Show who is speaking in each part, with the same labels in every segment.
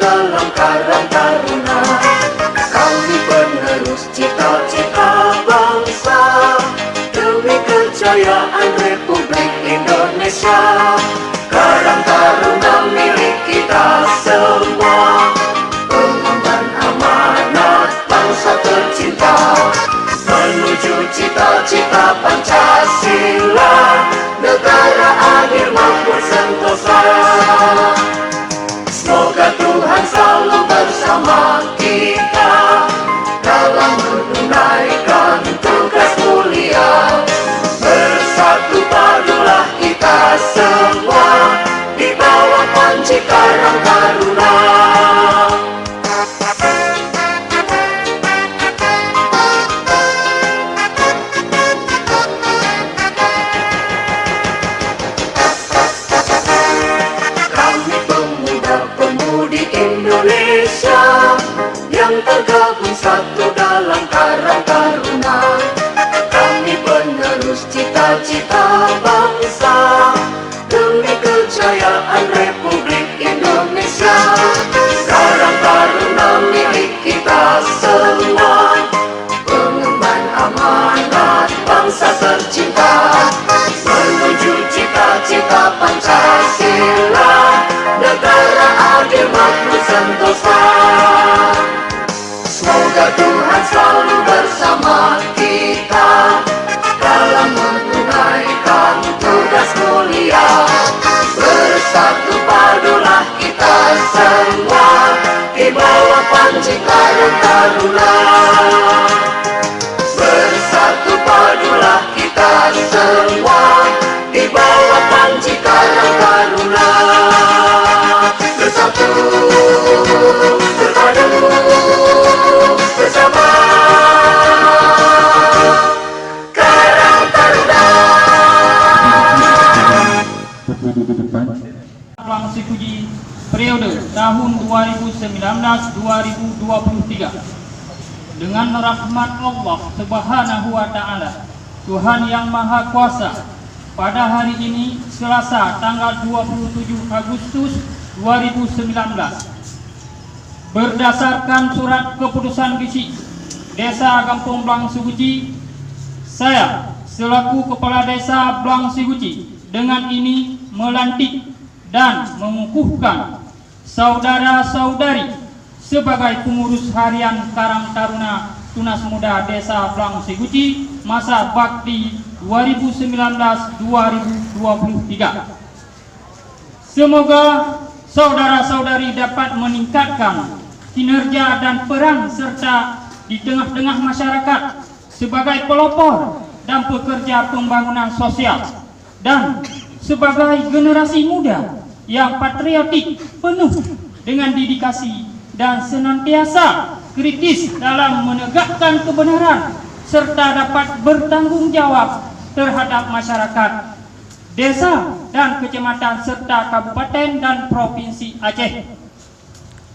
Speaker 1: dalam Karang Taruna. Kami penerus cita-cita bangsa demi kejayaan Republik Indonesia. Karang Taruna milik kita semua, pengemban amanat bangsa tercinta, menuju cita-cita Pancasila, negara adil makmur sentosa. Semoga Tuhan selalu bersama kita dalam menunaikan tugas mulia. Bersatu padulah kita semua di bawah panji Karang Taruna. Kami pemuda-pemudi Indonesia yang tergabung satu dalam Karang Taruna. Kami penerus cita-cita bangsa demi kejayaan Republik Indonesia. Karang Taruna milik kita semua, pengemban amanat bangsa tercinta, menuju cita-cita Pancasila, negara adil makmur sentosa. Semoga Tuhan selalu bersama kita dalam menunaikan tugas mulia. Bersatu padulah kita semua di bawah panji Karang Taruna. Bersatu padulah kita semua di bawah panji Karang Taruna. Bersatu, bersatu, bersama Karang Taruna.
Speaker 2: Proklamasi Puji periode tahun 2019-2023. Dengan rahmat Allah Subhanahu wa Ta'ala, Tuhan yang Maha Kuasa, pada hari ini Selasa tanggal 27 Agustus 2019, berdasarkan surat keputusan Gisi Desa Kampung Blangsuguci, saya selaku Kepala Desa Blangsuguci dengan ini melantik dan mengukuhkan saudara-saudari sebagai pengurus harian Karang Taruna Tunas Muda Desa Blangsuguci masa bakti 2019-2023. Semoga saudara-saudari dapat meningkatkan kinerja dan peran serta di tengah-tengah masyarakat sebagai pelopor dan pekerja pembangunan sosial, dan sebagai generasi muda yang patriotik penuh dengan dedikasi dan senantiasa kritis dalam menegakkan kebenaran serta dapat bertanggung jawab terhadap masyarakat, desa dan kecamatan serta kabupaten dan provinsi Aceh.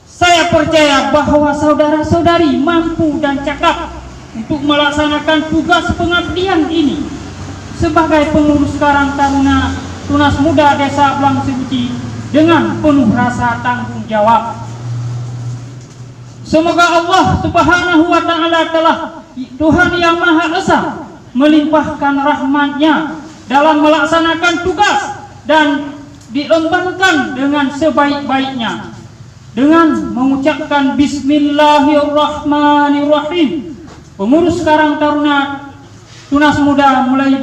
Speaker 2: Saya percaya bahwa saudara-saudari mampu dan cakap untuk melaksanakan tugas pengabdian ini sebagai pengurus Karang Taruna Tunas Muda Desa Blangsuguci dengan penuh rasa tanggung jawab. Semoga Allah Subhanahu wa Ta'ala telah Tuhan yang Maha Esa melimpahkan rahmat-Nya dalam melaksanakan tugas dan diembankan dengan sebaik-baiknya. Dengan mengucapkan Bismillahirrahmanirrahim, pengurus Karang Taruna Tunas Muda mulai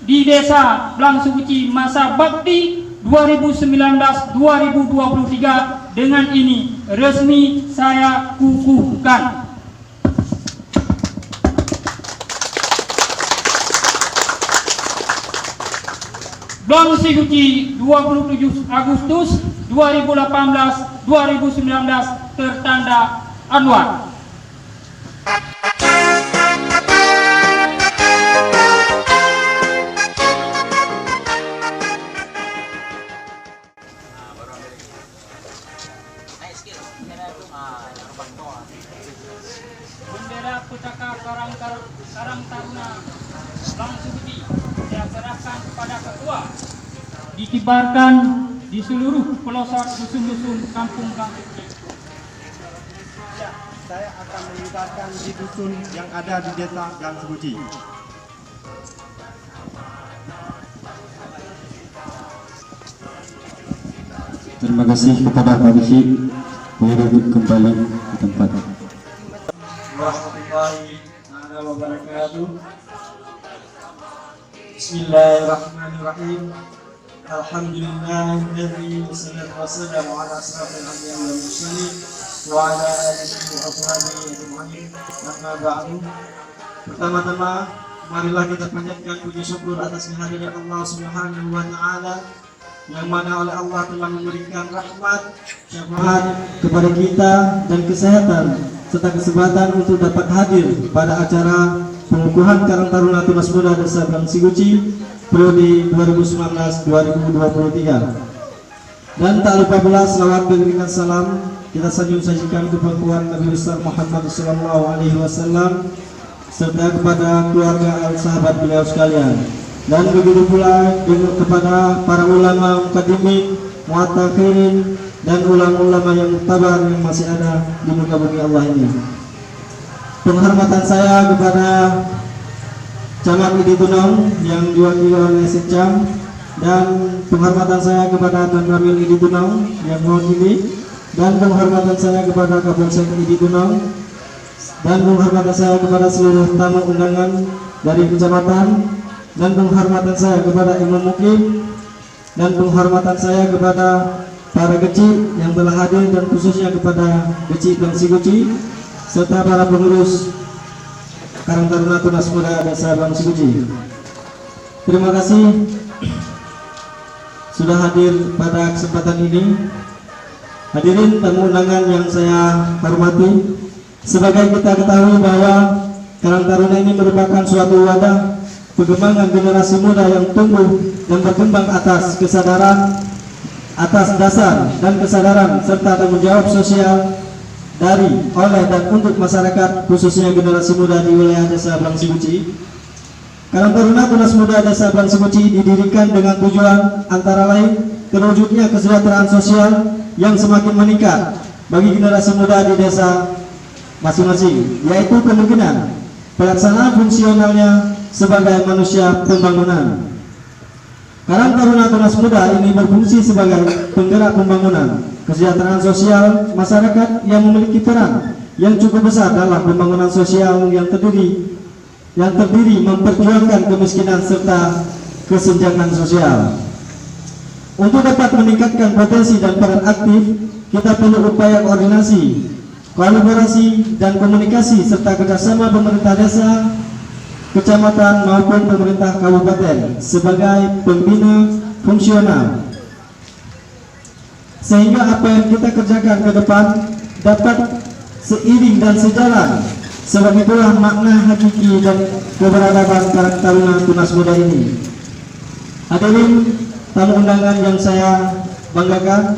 Speaker 2: di Desa Blangsuguci masa bakti 2019-2023 dengan ini resmi saya kukuhkan. Blangsuguci 27 Agustus 2018-2019 tertanda Anwar. Bendera pusaka Karang Taruna Blangsuguci saya serahkan kepada ketua, dikibarkan di seluruh pelosok dusun-dusun kampung-kampung.
Speaker 3: Ya, saya akan mengibarkan di dusun yang ada di desa Gang Seguci.
Speaker 4: Terima kasih kepada Pak Bishik. Duduk kembali di tempat.
Speaker 5: Warahmatullahi wabarakatuh. Bismillahirrahmanirrahim. Alhamdulillahilladzi wassalatu wassalamu ala asrofil anbiya'i wal mursalin wa ala alihi wa ashabihi ajma'in. Amma ba'du. Pertama-tama marilah kita panjatkan puji syukur atas kehadiran Allah Subhanahu wa taala yang mana oleh Allah telah memberikan rahmat, syafaat kepada kita dan kesehatan serta kesempatan untuk dapat hadir pada acara pengukuhan Karang Taruna Tunas Muda Desa Gang Seguci periode 2019-2023. Dan tak lupa pula selawat beriringan salam kita sajikan ke pengukuhan Nabi besar Muhammad SAW serta kepada keluarga sahabat beliau sekalian. Dan begitu pula kepada para ulama, mukadimin, mu'takhirin, dan ulama-ulama yang muktabar yang masih ada di muka bumi Allah ini. Penghormatan saya kepada Camat Idi Tunong yang diwakili oleh Sekcam, dan penghormatan saya kepada Tuan Ramil Idi Tunong yang mewakili, dan penghormatan saya kepada Kapolsek Idi Tunong, dan penghormatan saya kepada seluruh tamu undangan dari kecamatan, dan penghormatan saya kepada Imam Mukim, dan penghormatan saya kepada para kecil yang telah hadir, dan khususnya kepada kecil Gang Seguci serta para pengurus Karang Taruna Tunas Muda Desa Gang Seguci. Terima kasih sudah hadir pada kesempatan ini. Hadirin tamu undangan yang saya hormati, sebagai kita ketahui bahwa Karang Taruna ini merupakan suatu wadah pengembangan generasi muda yang tumbuh dan berkembang atas kesadaran, atas dasar dan kesadaran serta tanggung jawab sosial dari, oleh dan untuk masyarakat, khususnya generasi muda di wilayah Desa Gang Seguci. Karang Taruna Tunas Muda Desa Gang Seguci didirikan dengan tujuan antara lain terwujudnya kesejahteraan sosial yang semakin meningkat bagi generasi muda di desa masing-masing, yaitu kemungkinan pelaksanaan fungsionalnya sebagai manusia pembangunan. Karang Taruna Tunas Muda ini berfungsi sebagai penggerak pembangunan kesejahteraan sosial masyarakat yang memiliki peran yang cukup besar dalam pembangunan sosial yang terdiri memperjuangkan kemiskinan serta kesenjangan sosial. Untuk dapat meningkatkan potensi dan peran aktif, kita perlu upaya koordinasi, kolaborasi, dan komunikasi serta kerjasama pemerintah desa, kecamatan maupun pemerintah kabupaten sebagai pembina fungsional, sehingga apa yang kita kerjakan ke depan dapat seiring dan sejalan. Sebab itulah makna hakiki dan keberadaan Karang Taruna Tunas Muda ini. Hadirin tamu undangan yang saya banggakan,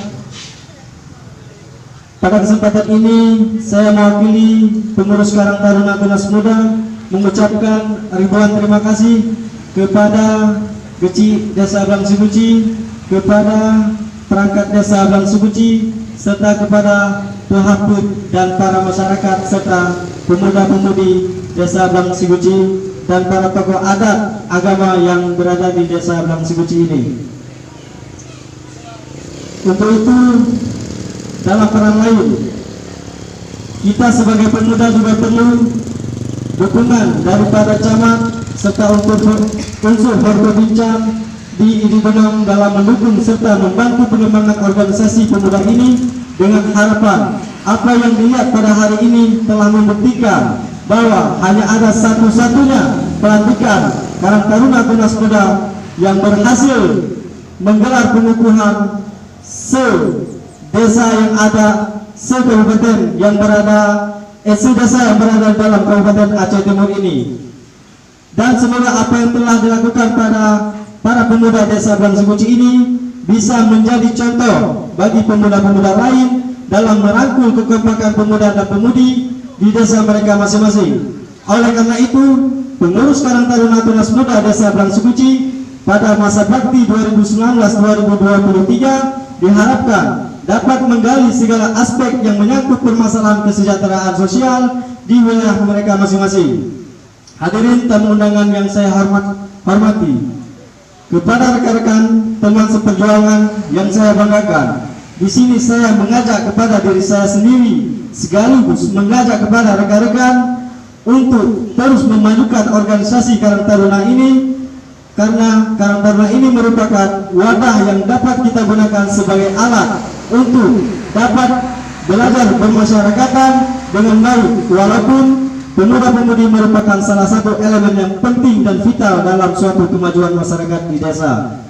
Speaker 5: pada kesempatan ini saya mewakili pengurus Karang Taruna Tunas Muda mengucapkan ribuan terima kasih kepada Kecil Desa Gang Seguci, kepada perangkat Desa Gang Seguci, serta kepada Tuhaput dan para masyarakat serta pemuda-pemudi Desa Gang Seguci dan para tokoh adat agama yang berada di Desa Gang Seguci ini. Untuk itu, dalam peran lain, kita sebagai pemuda juga perlu dukungan daripada camat serta unsur berbincang di Idi Tunong dalam mendukung serta membantu pengembangan organisasi pemuda ini, dengan harapan apa yang dilihat pada hari ini telah membuktikan bahwa hanya ada satu-satunya pelantikan Karang Taruna Tunas Muda yang berhasil menggelar pengukuhan se-desa yang ada, se-kabupaten yang berada, se-desa yang berada dalam Kabupaten Aceh Timur ini. Dan semoga apa yang telah dilakukan pada para pemuda Desa Gang Seguci ini bisa menjadi contoh bagi pemuda-pemuda lain dalam merangkul kekompakan pemuda dan pemudi di desa mereka masing-masing. Oleh karena itu, pengurus Karang Taruna Tunas Muda Desa Gang Seguci pada masa bakti 2019-2023 diharapkan dapat menggali segala aspek yang menyangkut permasalahan kesejahteraan sosial di wilayah mereka masing-masing. Hadirin tamu undangan yang saya hormati, kepada rekan-rekan teman seperjuangan yang saya banggakan, di sini saya mengajak kepada diri saya sendiri sekaligus mengajak kepada rekan-rekan untuk terus memajukan organisasi Karang Taruna ini, karena Karang Taruna ini merupakan wadah yang dapat kita gunakan sebagai alat untuk dapat belajar bermasyarakatan dengan baik, walaupun pemuda-pemudi merupakan salah satu elemen yang penting dan vital dalam suatu kemajuan masyarakat di desa,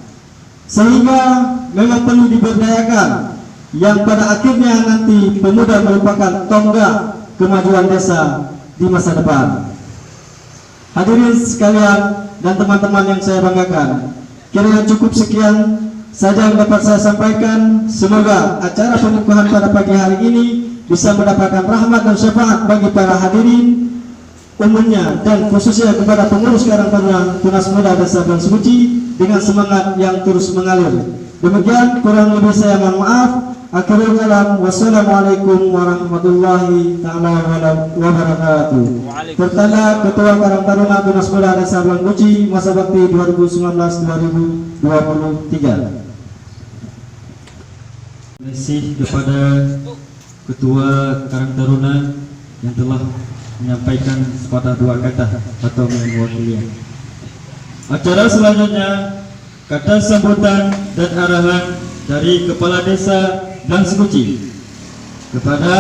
Speaker 5: sehingga memang perlu diberdayakan, yang pada akhirnya nanti pemuda merupakan tonggak kemajuan desa di masa depan. Hadirin sekalian dan teman-teman yang saya banggakan, kiranya cukup sekian saja yang dapat saya sampaikan. Semoga acara pengukuhan pada pagi hari ini bisa mendapatkan rahmat dan syafaat bagi para hadirin umumnya dan khususnya kepada pengurus Karang Taruna Tunas Muda Desa Gang Semuci dengan semangat yang terus mengalir. Demikian, kurang lebih saya mohon maaf. Akhirul kalam, wassalamualaikum warahmatullahi ta'ala wabarakatuh. Pertanda Ketua Karang Taruna Tunas Muda Desa Gang Semuci masa bakti 2019-2023. Terima kasih kepada Ketua Karang Taruna yang telah menyampaikan sepatah dua kata atau mewakili. Acara selanjutnya kata sambutan dan arahan dari Kepala Desa Gang Semuci. Kepada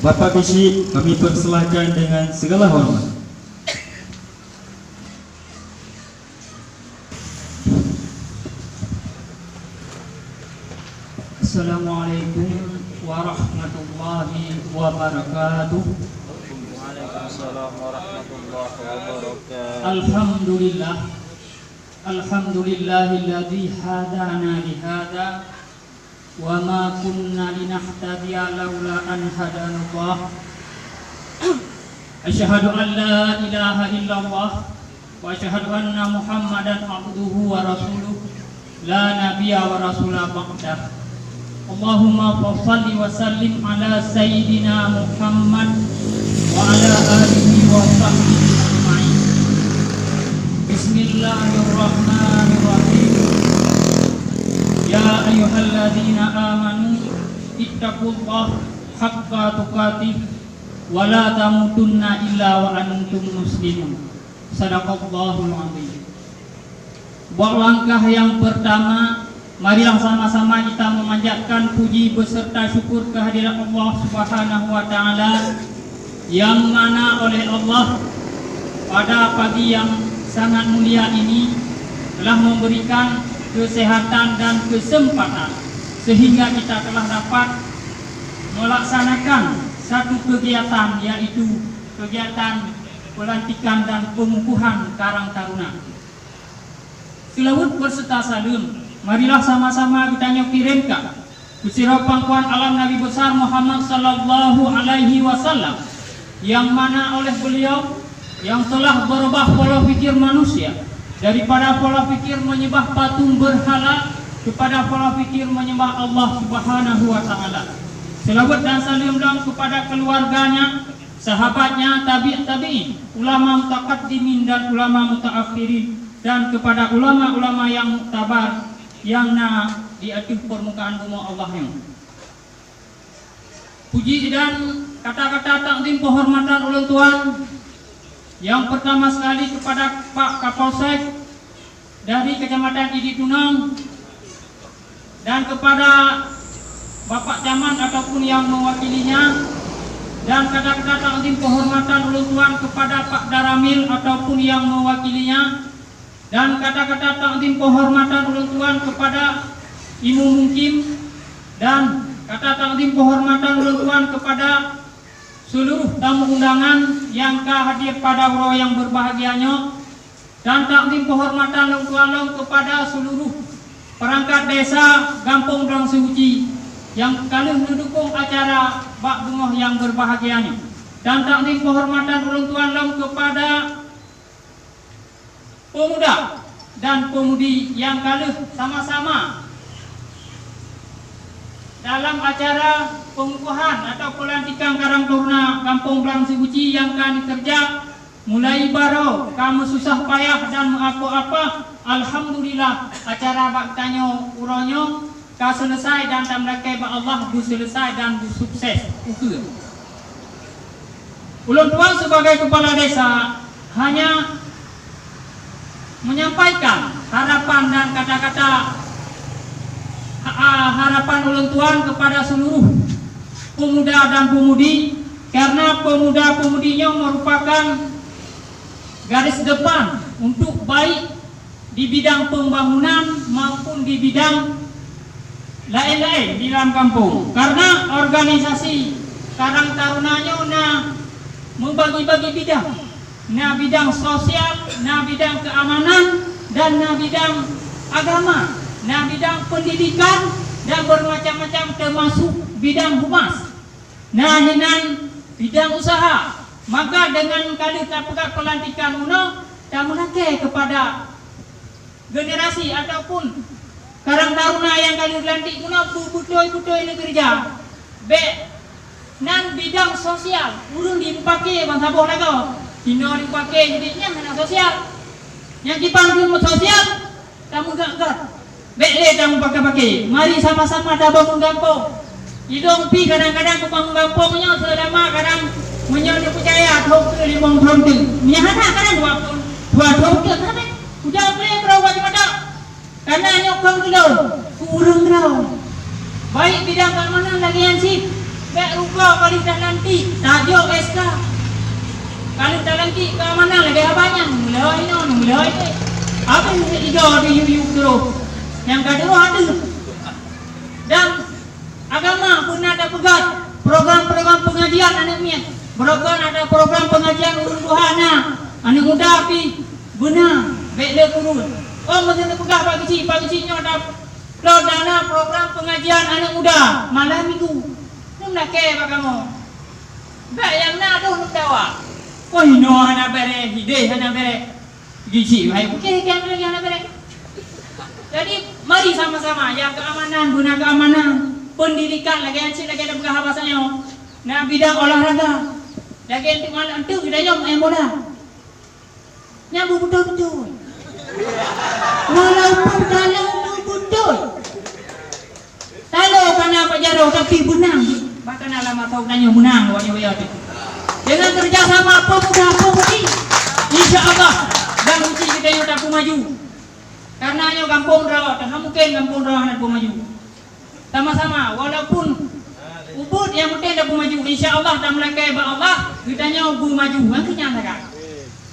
Speaker 5: Bapak Kisi kami persilahkan dengan segala hormat.
Speaker 2: Assalamualaikum warahmatullahi wabarakatuh.
Speaker 6: Waalaikumsalam warahmatullahi wabarakatuh.
Speaker 2: Alhamdulillah, alhamdulillahilladzi hadana lihada wa ma kunna linahtadiya laula an hadanallah. Asyhadu an la ilaha illallah wa asyhadu anna Muhammadan abduhu wa rasuluh la nabiyya wa rasula ba'dah. Allahumma shalli wa sallim ala sayyidina Muhammad wa ala alihi wa sahbihi ajma'in. Bismillahirrahmanirrahim. Ya ayyuhalladzina amanu ittaqullaha haqqa tuqatih wa la tamutunna illa wa antum muslimun. Shadaqallahul azim. Buat langkah yang pertama, marilah sama-sama kita memanjatkan puji beserta syukur kehadirat Allah Subhanahu wa taala, yang mana oleh Allah pada pagi yang sangat mulia ini telah memberikan kesehatan dan kesempatan sehingga kita telah dapat melaksanakan satu kegiatan, yaitu kegiatan pelantikan dan pengukuhan Karang Taruna. Selawat berserta salam marilah sama-sama kita nyokirimkan kusirah pangkuan alam Nabi besar Muhammad sallallahu alaihi wasallam, yang mana oleh beliau yang telah berubah pola pikir manusia daripada pola pikir menyembah patung berhala kepada pola pikir menyembah Allah Subhanahu wa taala. Selawat dan salam kepada keluarganya, sahabatnya, tabi'in, ulama mutaqaddimin dan ulama mutaakhirin, dan kepada ulama-ulama yang muktabar yang di atas permukaan bumi Allah yang. Puji dan kata-kata takdim penghormatan ulun tuan. Yang pertama sekali kepada Pak Kapolsek dari Kecamatan Idi Tunang, dan kepada Bapak Camat ataupun yang mewakilinya, dan kata-kata takdim penghormatan ulun tuan kepada Pak Daramil ataupun yang mewakilinya, dan kata-kata takdim penghormatan ulun tuan kepada Ibu Mungkim, dan kata takdim penghormatan ulun tuan kepada seluruh tamu undangan yang hadir pada waro yang berbahagianya, dan takdim penghormatan ulun tuan kepada seluruh perangkat desa Gampong Gang Semuci yang kalih mendukung acara bak bungoh yang berbahagianya, dan takdim penghormatan ulun tuan kepada pemuda dan pemudi yang kalah sama-sama dalam acara pengukuhan atau pelantikan Karang Taruna Kampung Belang Sebuci yang akan kerja mulai baru kamu susah payah dan apa-apa. Alhamdulillah acara bak tanya uronyo ka selesai dan tamlakai ba Allah bu selesai dan bu sukses. Ulun tuan sebagai kepala desa hanya menyampaikan harapan dan kata-kata harapan ulun tuan kepada seluruh pemuda dan pemudi, karena pemuda-pemudinya merupakan garis depan untuk baik di bidang pembangunan maupun di bidang lain-lain di dalam kampung. Karena organisasi Karang Tarunanya membagi-bagi bidang, bidang sosial, bidang keamanan, dan bidang agama, bidang pendidikan, dan bermacam-macam termasuk bidang humas, hinan bidang usaha. Maka dengan kali tapakak pelantikan uno dan menakai kepada generasi ataupun Karang Taruna yang kali dilantik uno butoi-butoi ini kerja nan bidang sosial urun dipakai bang saboh lagu dino dipakai jadinya mana sosial yang dipanggil sosial kamu gak bele kamu pakai mari sama-sama dah bangun kampung hidung pi kadang-kadang ke bangun kampungnya selama kadang menyonya percaya thau ke limong thau tu nyahana kadang dua thau ke kadang udah boleh berawat pada karena nyokong dulu kurang dulu baik bidang keamanan lagi yang sip baik rupa kali dah nanti tajuk SK kali dah nanti keamanan lagi abangnya mulai ini apa yang tiga di YouTube dulu yang kedua ada dan agama pun ada pegat program-program pengajian anaknya berapa ada program pengajian urun buhana anak muda api benar baik le turun mesti pegah pak kecil ada dana program pengajian anak muda malam minggu nak ke pak kamu baik yang nak tu nak dawa no hana bere hide hana bere gici baik okey kan lagi hana bere. Jadi mari sama-sama yang keamanan guna keamanan pendidikan lagi yang cik lagi ada pegah bahasanya bidang olahraga lagi yang mana tu kita jom bola nyambu betul-betul walaupun kalau betul kalau kena Pak Jaro tapi benang bahkan alamat tahu nanya menang wanya dengan kerjasama pemuda-pemudi insya-Allah dan uji kita yang dapat maju karena hanya kampung rawa tak mungkin kampung rawa nak maju sama-sama walaupun ubud yang penting dapat maju insya-Allah dan melakai ba Allah kita nyobu maju makanya tak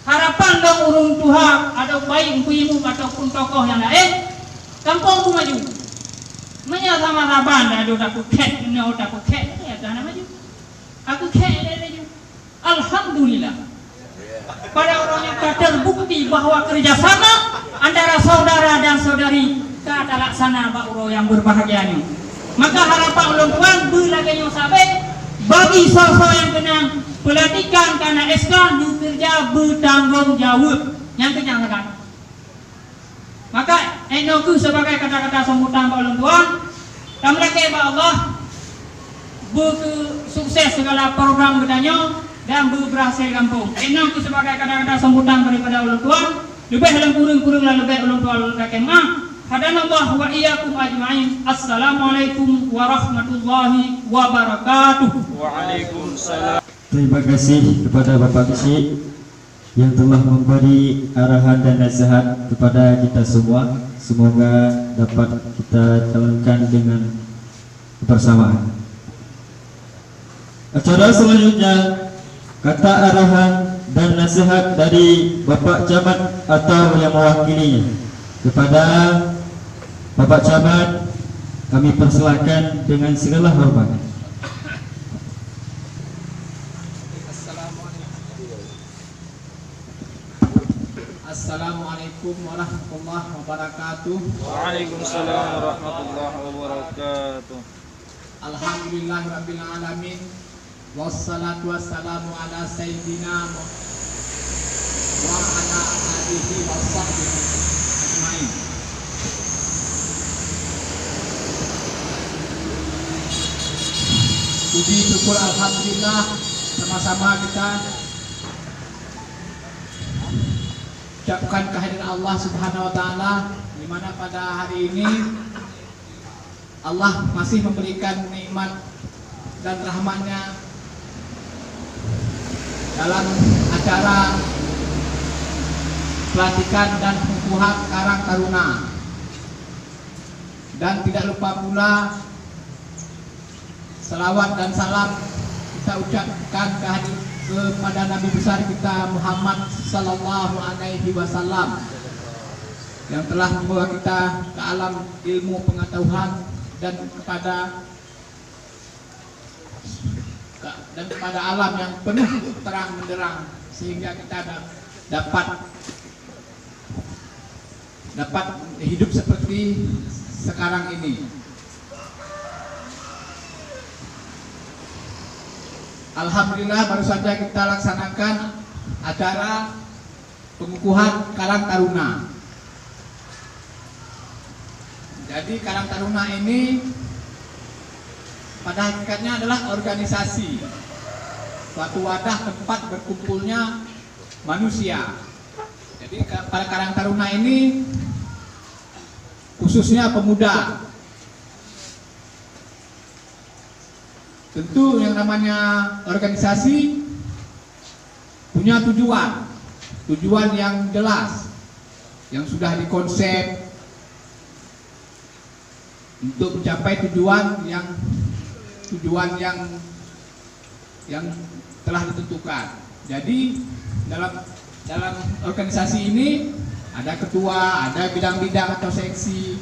Speaker 2: harapan dong urung Tuhan ada baik ibu ataupun tokoh yang lain kampung pun maju menya sama harapan ada dapat ket ya tanah maju aku ket maju alhamdulillah pada orang yang terbukti bahwa kerjasama antara saudara dan saudari kata laksana bakuro yang berbahagia ini. Maka harapan ulun tuan berlaganya sampai bagi sosok yang kena pelantikan karena SK kerja bertanggung jawab yang kenyangkan. Maka enoku sebagai kata-kata sambutan ulun tuan dan mereka Allah sukses segala program bertanya dan berhasil kampung. Enoku sebagai kata-kata sambutan daripada ulun tuan lebih dalam kurung-kurung lebih ulun tuan ulun kakemah. Hadanallah wa iyyakum ajma'in. Assalamualaikum warahmatullahi wabarakatuh.
Speaker 6: Waalaikumsalam.
Speaker 4: Terima kasih kepada Bapak Kisi yang telah memberi arahan dan nasihat kepada kita semua. Semoga dapat kita jalankan dengan kebersamaan. Acara selanjutnya kata arahan dan nasihat dari Bapak Camat atau yang mewakilinya. Kepada Bapak Camat kami persilakan dengan segala hormat.
Speaker 7: Assalamualaikum warahmatullahi wabarakatuh.
Speaker 6: Waalaikumsalam warahmatullahi wabarakatuh.
Speaker 7: Alhamdulillahirabbil alamin. Wassalatu wassalamu ala sayyidina wa ala alihi wa sahbihi Puji syukur alhamdulillah sama-sama kita ucapkan kehadiran Allah Subhanahu wa taala, di mana pada hari ini Allah masih memberikan nikmat dan rahmatnya dalam acara pelantikan dan pengukuhan Karang Taruna. Dan tidak lupa pula salawat dan salam kita ucapkan kepada Nabi besar kita Muhammad sallallahu alaihi wasallam yang telah membawa kita ke alam ilmu pengetahuan dan kepada alam yang penuh terang benderang, sehingga kita dapat hidup seperti sekarang ini. Alhamdulillah baru saja kita laksanakan acara pengukuhan Karang Taruna. Jadi Karang Taruna ini pada hakikatnya adalah organisasi, suatu wadah tempat berkumpulnya manusia. Jadi pada Karang Taruna ini khususnya pemuda. Tentu yang namanya organisasi punya tujuan yang jelas, yang sudah dikonsep untuk mencapai tujuan yang telah ditentukan. Jadi dalam organisasi ini ada ketua, ada bidang-bidang atau seksi.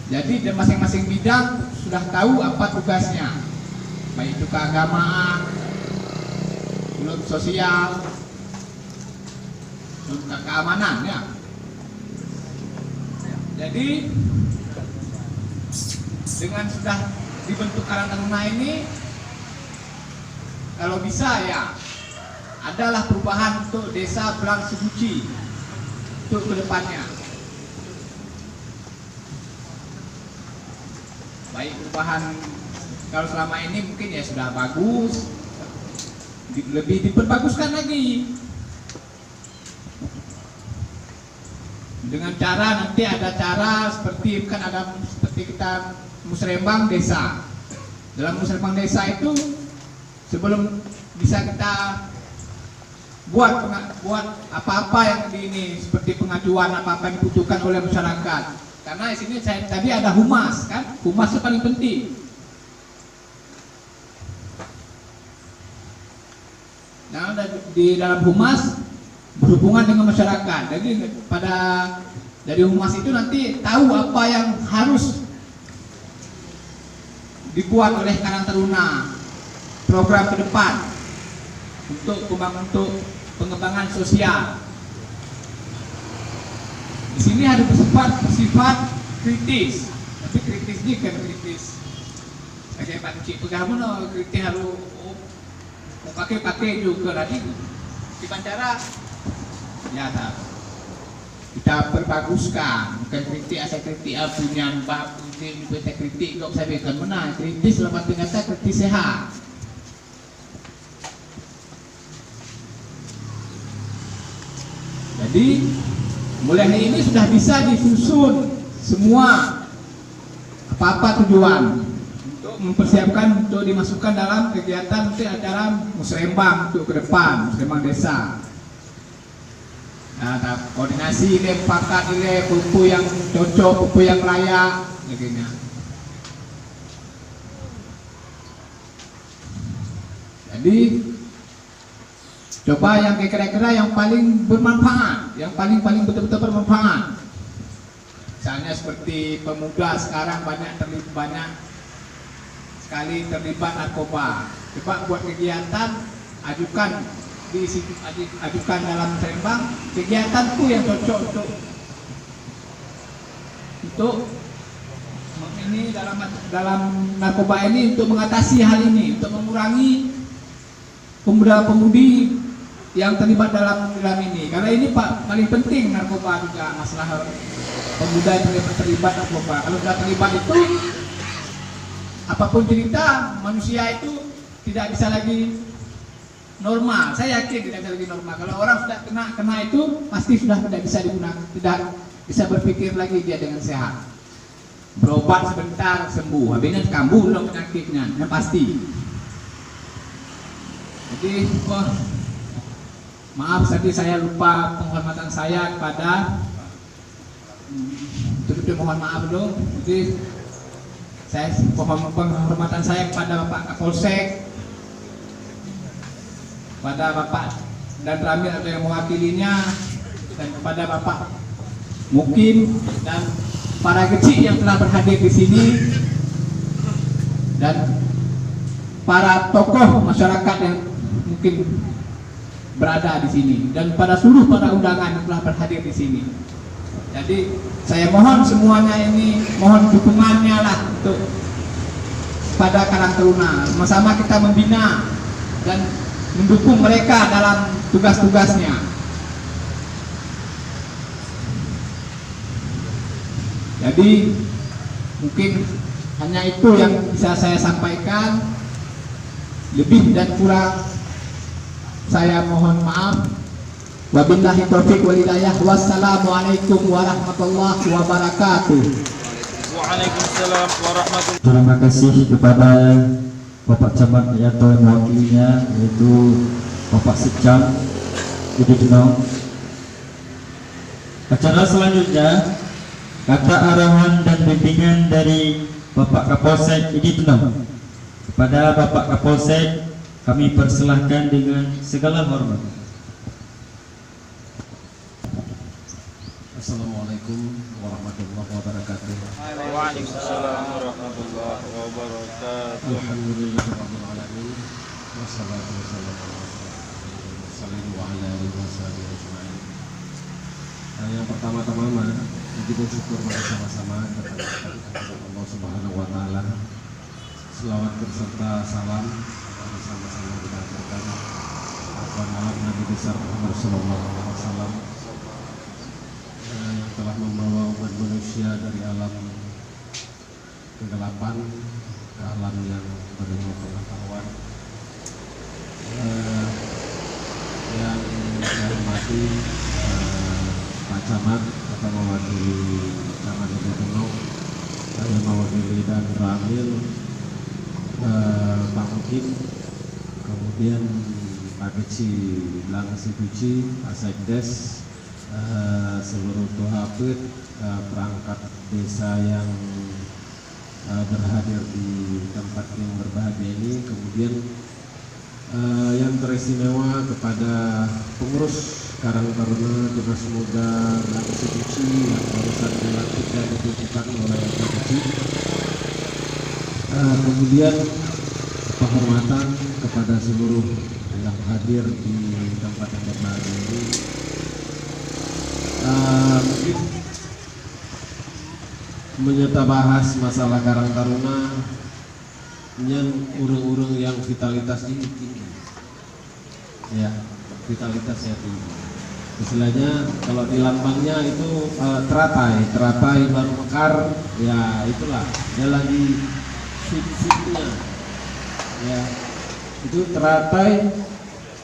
Speaker 7: Jadi masing-masing bidang sudah tahu apa tugasnya, baik itu keagamaan, belum sosial, belum keamanan ya. Jadi dengan sudah dibentuk Karang Taruna ini, kalau bisa ya adalah perubahan untuk desa Belang Sebuci untuk kedepannya. Baik perubahan, kalau selama ini mungkin ya sudah bagus, lebih diperbaguskan lagi dengan cara nanti ada cara seperti kita musrembang desa. Dalam musrembang desa itu sebelum bisa kita buat apa-apa yang ini seperti pengajuan apa-apa yang dibutuhkan oleh masyarakat. Karena di sini tadi ada humas kan, humas itu paling penting. Nah, di dalam humas berhubungan dengan masyarakat. Jadi dari humas itu nanti tahu apa yang harus dibuat oleh Karang Taruna, program ke depan untuk pengembangan sosial. Di sini ada bersifat kritis, tapi kritis ini kan kritis. Kayak Pak Cik pegamun kritis harus pakai juga tadi. Di pancara ya tak. Kita perbaguskan, bukan kritik asal kritik punya bab kritik kok saya bilang mana kritis dalam arti kata kritis sehat. Jadi mulai hari ini sudah bisa disusun semua apa-apa tujuan untuk mempersiapkan untuk dimasukkan dalam kegiatan untuk acara musrembang untuk ke depan, musrembang desa. Nah, koordinasi pakat pupuk yang cocok, pupuk yang layak, begini. Jadi coba yang kira-kira yang paling bermanfaat, yang paling betul-betul bermanfaat. Misalnya seperti pemuda sekarang banyak sekali terlibat narkoba. Coba buat kegiatan, ajukan dalam musrembang kegiatanku yang cocok untuk ini dalam narkoba ini, untuk mengatasi hal ini, untuk mengurangi pemuda-pemudi yang terlibat dalam ini. Karena ini paling penting narkoba juga, masalah pemuda yang terlibat narkoba. Kalau sudah terlibat itu apapun cerita manusia itu tidak bisa lagi normal. Saya yakin tidak bisa lagi normal. Kalau orang sudah kena itu pasti sudah tidak bisa digunakan, tidak bisa berpikir lagi dia dengan sehat. Berobat sebentar sembuh, habisnya kambuh dong penyakitnya, yang pasti. Jadi maaf tadi saya lupa penghormatan saya kepada mohon maaf dulu. Jadi saya penghormatan saya kepada Bapak Kapolsek, pada Bapak dan Ramil atau yang mewakilinya, dan kepada Bapak Mukim dan para kecil yang telah berhadir di sini, dan para tokoh masyarakat yang mungkin berada di sini, dan pada seluruh para undangan yang telah berhadir di sini. Jadi saya mohon semuanya ini, mohon dukungannya lah untuk pada Karang Taruna. Sama-sama kita membina dan mendukung mereka dalam tugas-tugasnya. Jadi mungkin hanya itu yang bisa saya sampaikan. Lebih dan kurang saya mohon maaf. Wabillahi taufiq wal hidayah. Wassalamualaikum warahmatullahi wabarakatuh.
Speaker 6: Waalaikumsalam warahmatullahi.
Speaker 4: Terima kasih kepada Bapak Camat atau yang mewakilinya, yaitu Bapak Sekcam Budi Denong. Acara selanjutnya kata arahan dan bimbingan dari Bapak Kapolsek Idi Denong. Kepada Bapak Kapolsek kami persilahkan dengan segala hormat.
Speaker 8: Assalamualaikum warahmatullahi wabarakatuh.
Speaker 6: Waalaikumsalam warahmatullahi wabarakatuh.
Speaker 8: Alhamdulillahirabbil alamin. Wassalatu wassalamu ala rasulillah wa ala alihi washabihi ajmain. Yang pertama-tama puji dan syukur bersama-sama kepada Allah Subhanahu wa taala. Selawat berserta salam bersama-sama kita aturkan kepada Nabi besar Muhammad sallallahu alaihi wasallam yang telah membawa umat manusia dari alam kegelapan ke alam yang penuh pengetahuan. Yang saya hormati Pak Camat atau mewakili Camat Budi Denong, saya mewakili dan Ramil, Pak Mukim, kemudian Pak Keci Lang Situci, Pak Sekdes, seluruh Tohapit, perangkat desa yang berhadir di tempat yang berbahagia ini, kemudian yang teristimewa kepada pengurus Karang Taruna Dinas Muda Lang Situci yang barusan dilantik dan ditujukan oleh Pak Keci. Kemudian penghormatan kepada seluruh yang hadir di tempat yang berbahagia ini. Mungkin menyata bahas masalah Karang Taruna yang urung-urung yang vitalitas ini tinggi, ya, vitalitasnya tinggi. Istilahnya kalau di lambangnya itu teratai baru mekar, ya itulah dia lagi fit-fitnya, ya, itu teratai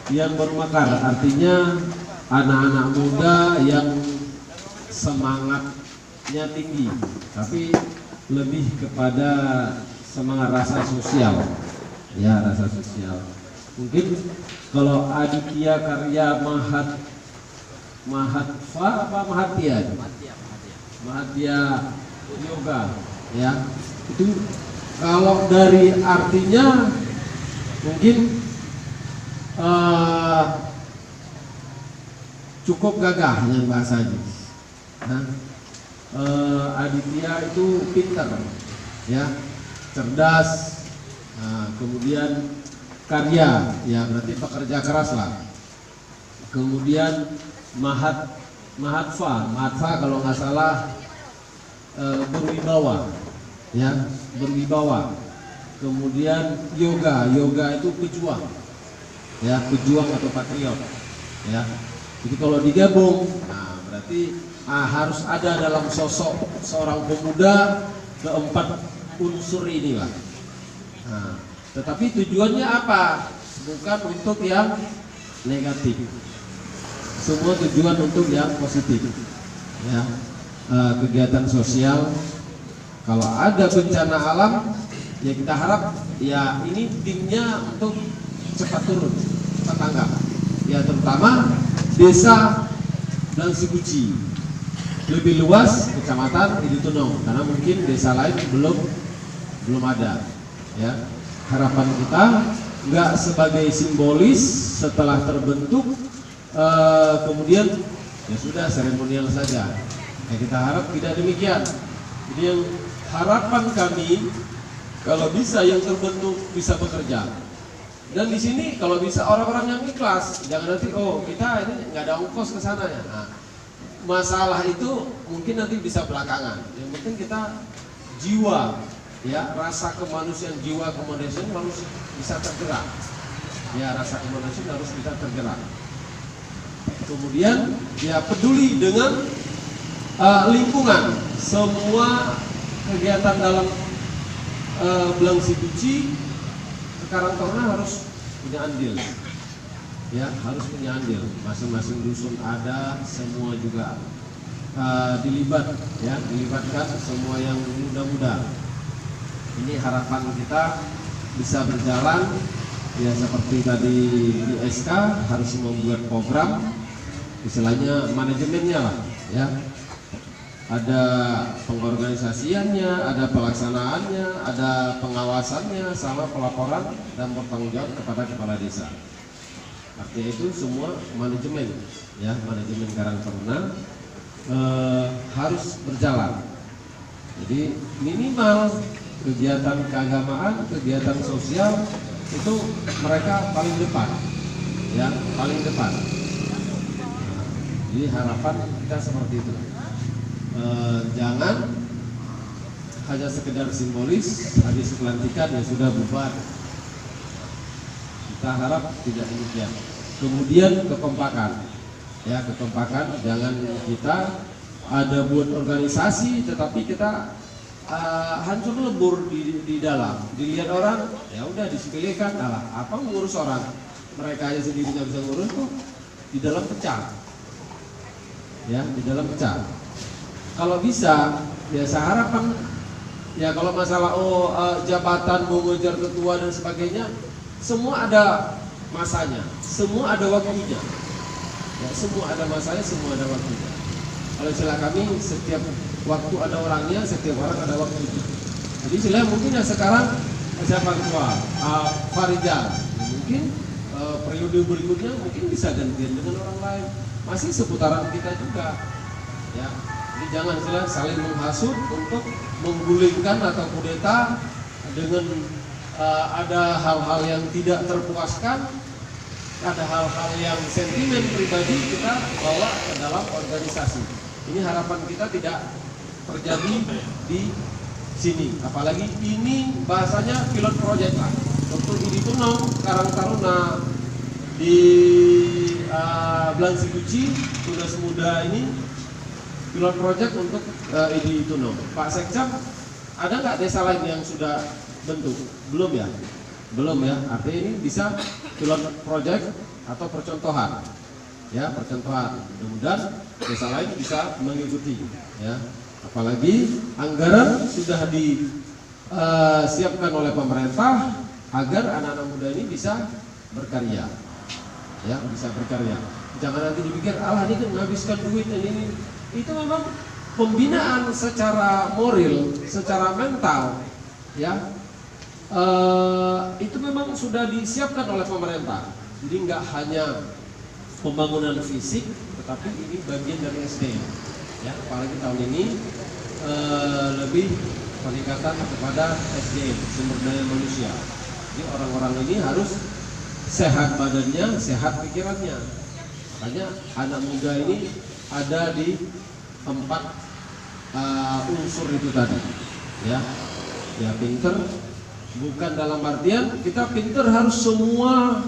Speaker 8: yang baru mekar, artinya anak-anak muda yang semangatnya tinggi, tapi lebih kepada semangat rasa sosial, ya, rasa sosial. Mungkin kalau Aditya Karya Mahathia Yoga, ya, itu kalau dari artinya mungkin cukup gagah dengan bahasanya. Nah, Aditya itu pintar, ya, cerdas, kemudian karya, ya, berarti pekerja keras lah. Kemudian Mahatfa kalau nggak salah berwibawa, ya, berwibawa. Kemudian yoga itu pejuang, ya, pejuang atau patriot, ya. Jadi kalau digabung, nah berarti harus ada dalam sosok seorang pemuda keempat unsur inilah, Nah, tetapi tujuannya apa? Bukan untuk yang negatif. Semua tujuan untuk yang positif. Ya, kegiatan sosial. Kalau ada bencana alam, ya kita harap ya ini timnya untuk cepat turun, cepat tanggap. Ya terutama desa dan Siguci. Lebih luas kecamatan Iditunong, karena mungkin desa lain belum ada. Ya, harapan kita nggak sebagai simbolis setelah terbentuk kemudian ya sudah seremonial saja. Ya, kita harap tidak demikian. Jadi yang harapan kami kalau bisa yang terbentuk bisa bekerja. Dan di sini kalau bisa orang-orang yang ikhlas, jangan nanti kita ini nggak ada ongkos ke sana ya. Nah, masalah itu mungkin nanti bisa belakangan. Yang penting kita jiwa, ya rasa kemanusiaan, jiwa kemanusiaan harus bisa tergerak. Ya rasa kemanusiaan harus bisa tergerak. Kemudian ya peduli dengan lingkungan. Semua kegiatan dalam Belang Siguci Karang Taruna harus punya andil. Ya, harus punya andil. Masing-masing dusun ada, semua juga dilibatkan semua yang muda-muda. Ini harapan kita bisa berjalan ya seperti tadi di SK harus membuat program, istilahnya manajemennya lah, ya. Ada pengorganisasiannya, ada pelaksanaannya, ada pengawasannya, sama pelaporan dan bertanggung jawab kepada kepala desa. Artinya itu semua manajemen, ya manajemen Karang Taruna harus berjalan. Jadi minimal kegiatan keagamaan, kegiatan sosial itu mereka paling depan, ya paling depan. Jadi harapan kita seperti itu. Jangan hanya sekedar simbolis, habis pelantikan ya sudah bubar. Kita harap tidak demikian. Kemudian kekompakan, ya kekompakan. Jangan kita ada buat organisasi, tetapi kita hancur lebur di dalam. Dilihat orang, ya udah disepelekan. Alah, apa ngurus orang? Mereka aja sendiri nggak bisa ngurus kok. Di dalam pecah, ya di dalam pecah. Kalau bisa, ya saya harapan, ya kalau masalah jabatan mau ngejar ketua dan sebagainya, semua ada masanya, semua ada waktunya. Ya, semua ada masanya, semua ada waktunya. Kalau istilah kami, setiap waktu ada orangnya, setiap orang ada waktunya. Jadi istilah mungkin ya sekarang siapa ketua, Faridal, mungkin periode berikutnya mungkin bisa gantian dengan orang lain, masih seputaran kita juga, ya. Jadi jangan saling menghasut untuk menggulingkan atau kudeta dengan ada hal-hal yang tidak terpuaskan, ada hal-hal yang sentimen pribadi kita bawa ke dalam organisasi. Ini harapan kita tidak terjadi di sini. Apalagi ini bahasanya pilot project lah. Untuk Iditunong Karang Taruna di Belang Siguci tunas muda ini pilot project untuk Iditunong. Pak Sekcam, ada nggak desa lain yang sudah bentuk? Belum ya? Belum ya. Artinya ini bisa pilot project atau percontohan. Ya, percontohan. Mudah-mudahan desa lain bisa mengikuti. Ya. Apalagi anggaran sudah disiapkan oleh pemerintah agar anak-anak muda ini bisa berkarya. Ya, bisa berkarya. Jangan nanti dipikir, alah ini kan menghabiskan duit ini. Itu memang pembinaan secara moral, secara mental, ya itu memang sudah disiapkan oleh pemerintah. Jadi nggak hanya pembangunan fisik, tetapi ini bagian dari SDM. Ya, apalagi tahun ini lebih peningkatan kepada SDM, sumber daya manusia. Jadi orang-orang ini harus sehat badannya, sehat pikirannya. Makanya anak muda ini ada di 4 unsur itu tadi, ya pinter, bukan dalam artian kita pinter harus semua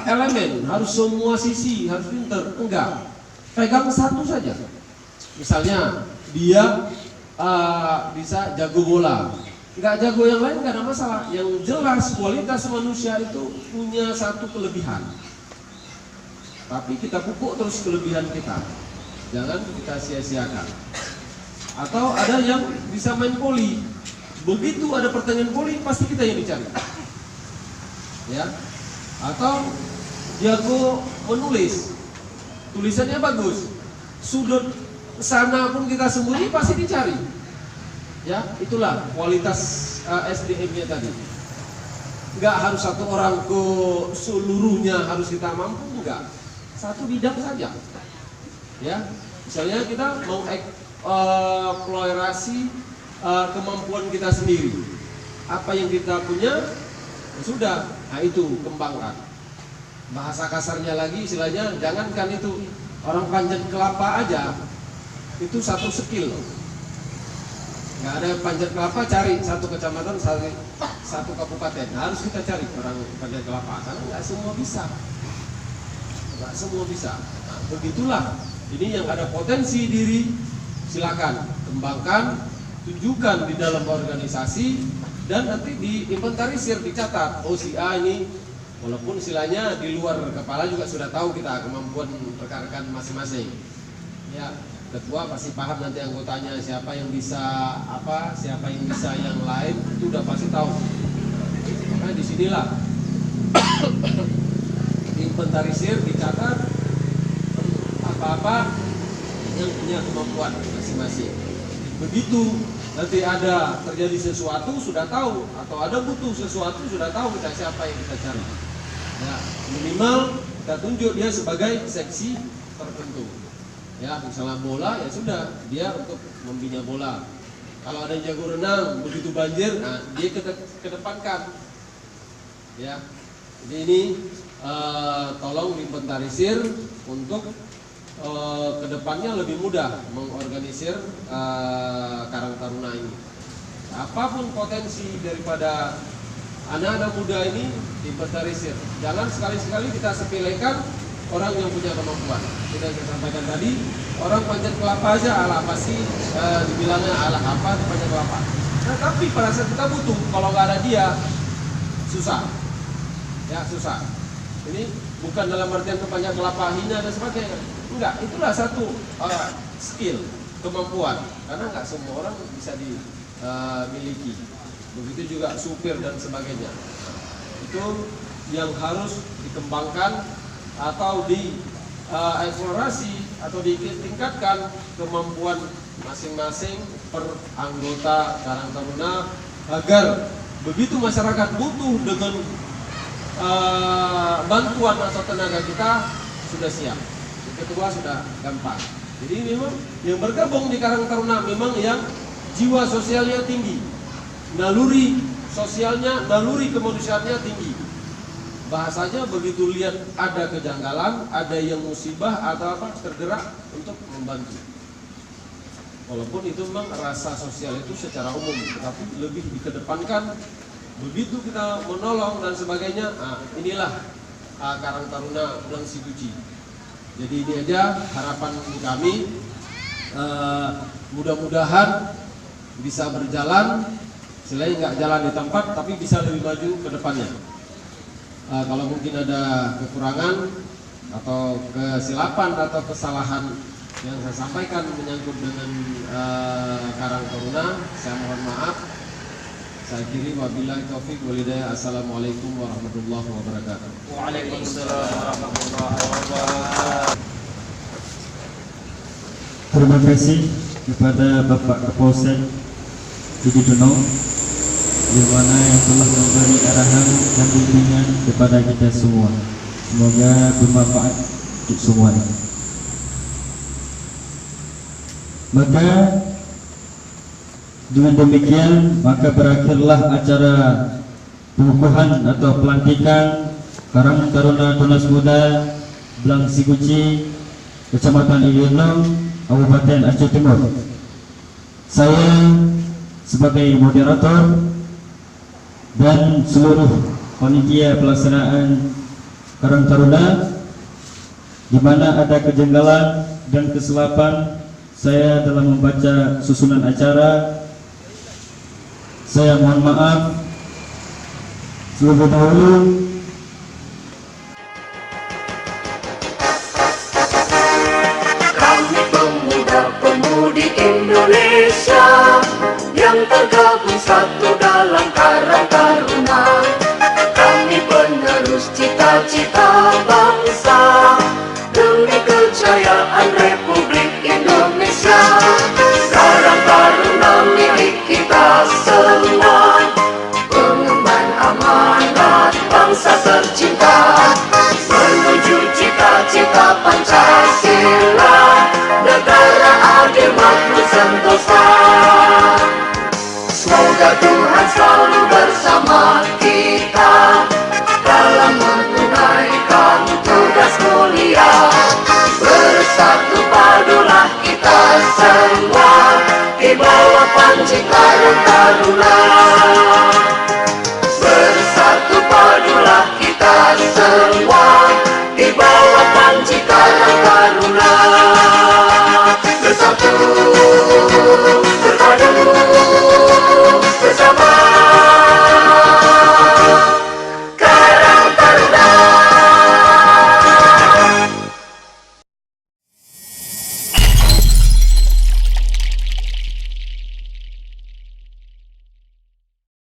Speaker 8: elemen, harus semua sisi, harus pinter, enggak, pegang satu saja. Misalnya dia bisa jago bola, Nggak jago yang lain nggak ada masalah. Yang jelas kualitas manusia itu punya satu kelebihan. Tapi kita pupuk terus kelebihan kita. Jangan kita sia-siakan. Atau ada yang bisa main poli. Begitu ada pertanyaan poli pasti kita yang dicari. Ya. Atau jago menulis. Tulisannya bagus. Sudut sana pun kita sembunyi pasti dicari. Ya, itulah kualitas SDM-nya tadi. Enggak harus satu orang ke seluruhnya harus kita mampu, enggak. Satu bidang saja. Ya, misalnya kita mau eksplorasi kemampuan kita sendiri. Apa yang kita punya, ya sudah. Nah itu kembangkan. Bahasa kasarnya lagi, istilahnya jangankan itu orang panjat kelapa aja, itu satu skill. Nggak ada panjat kelapa, cari satu kecamatan, satu kabupaten. Harus kita cari orang panjat kelapa, karena nggak semua bisa. Nggak semua bisa. Nah, begitulah. Ini yang ada potensi diri, silakan kembangkan, tunjukkan di dalam organisasi, dan nanti diinventarisir, dicatat. Oh si A ini, walaupun istilahnya di luar kepala juga sudah tahu kita kemampuan rekan-rekan masing-masing. Ya. Ketua pasti paham nanti anggotanya siapa yang bisa apa, siapa yang bisa yang lain, itu udah pasti tahu. Makanya disinilah diinventarisir, dicatat apa-apa yang punya kemampuan masing-masing. Begitu nanti ada terjadi sesuatu sudah tahu, atau ada butuh sesuatu sudah tahu kita siapa yang kita cari. Ya, minimal kita tunjuk dia sebagai seksi tertentu. Ya, misalnya bola, ya sudah, dia untuk membina bola. Kalau ada yang jago renang, begitu banjir, nah dia kedepankan. Ya, jadi ini tolong diinventarisir untuk kedepannya lebih mudah mengorganisir Karang Taruna ini. Apapun potensi daripada anak-anak muda ini diinventarisir. Jangan sekali-sekali kita sepelekan orang yang punya kemampuan. Kita sampaikan tadi, orang panjat kelapa aja ala pasti dibilangnya ala apa panjat kelapa. Nah, tapi pada saat kita butuh, kalau nggak ada dia, susah. Ya susah. Ini bukan dalam artian panjat kelapa hina dan sebagainya. Enggak, itulah satu skill, kemampuan. Karena nggak semua orang bisa dimiliki. Begitu juga supir dan sebagainya. Itu yang harus dikembangkan atau dieksplorasi atau ditingkatkan kemampuan masing-masing per anggota Karang Taruna, agar begitu masyarakat butuh dengan bantuan atau tenaga kita sudah siap. Ketua sudah gampang. Jadi memang yang bergabung di Karang Taruna memang yang jiwa sosialnya tinggi, naluri sosialnya, naluri kemanusiaannya tinggi. Bahasanya begitu lihat ada kejanggalan, ada yang musibah atau apa, tergerak untuk membantu. Walaupun itu memang rasa sosial itu secara umum, tetapi lebih dikedepankan. Begitu kita menolong dan sebagainya, inilah Karang Taruna Blang Siguci. Jadi ini aja harapan kami, mudah-mudahan bisa berjalan, selain nggak jalan di tempat, tapi bisa lebih maju ke depannya. Kalau mungkin ada kekurangan atau kesilapan atau kesalahan yang saya sampaikan menyangkut dengan Karang Taruna, saya mohon maaf. Saya kiri wabillahi taufik walhidayah. Assalamualaikum warahmatullahi wabarakatuh.
Speaker 6: Waalaikumsalam warahmatullahi wabarakatuh.
Speaker 4: Terima kasih kepada Bapak Kapolsek Wididono, yang mana yang telah memberi arahan dan bimbingan kepada kita semua. Semoga bermanfaat untuk semuanya. Maka dengan demikian maka berakhirlah acara pengukuhan atau pelantikan Karang Taruna Tunas Muda Blang Siguci, Kecamatan Ilino, Kabupaten Aceh Timur. Saya sebagai moderator dan seluruh panitia pelaksanaan Karang Taruna, di mana ada kejanggalan dan kesilapan saya dalam membaca susunan acara, Saya mohon maaf. Terlebih dahulu
Speaker 1: Kami pemuda-pemudi Indonesia yang tergabung satu dalam Karang Taruna. Kami penerus cita-cita